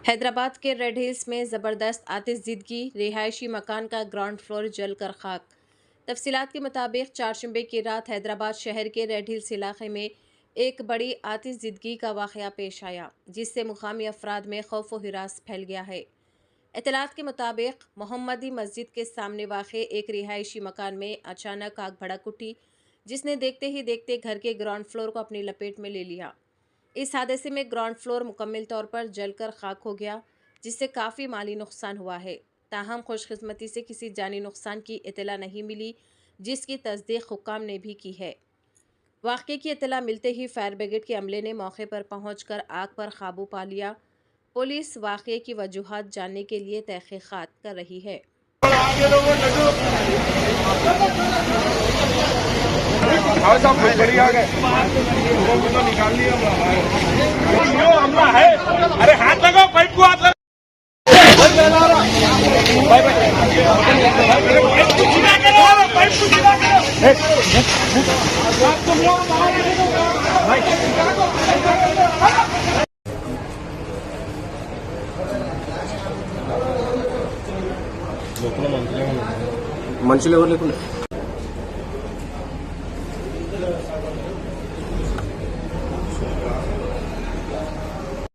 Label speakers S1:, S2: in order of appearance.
S1: हैदराबाद के red hills में ज़बरदस्त आतिशज़िदगी, रिहायशी मकान का ग्राउंड फ्लोर जलकर खाक। तफसीलात के मुताबिक चारशंबे की रात हैदराबाद शहर के रेड हिल्स इलाके में एक बड़ी आतिशज़िदगी का वाक़या पेश आया, जिससे मुकामी अफराद में खौफ व हिरास फैल गया है। इत्तलात के मुताबिक मोहम्मदी मस्जिद के सामने वाक़े एक रिहायशी मकान में अचानक आग भड़क उठी, जिसने देखते ही देखते घर के ग्राउंड फ्लोर को अपनी लपेट में ले लिया। इस हादसे में ग्राउंड फ्लोर मुकम्मल तौर पर जलकर खाक हो गया, जिससे काफ़ी माली नुकसान हुआ है। ताहम खुशकिस्मती से किसी जानी नुकसान की इत्तला नहीं मिली, जिसकी तस्दीक हुक्काम ने भी की है। वाक़े की इत्तला मिलते ही फायर ब्रिगेड के अमले ने मौके पर पहुंचकर आग पर काबू पा लिया। पुलिस वाक़े की वजूहात जानने के लिए तहक़ीक़ात कर रही है।
S2: निकाल लिया हमला है। अरे हाथ लगाओ, पाइप को हाथ लगाओ।
S3: మనుషులు ఎవరు లేకుండా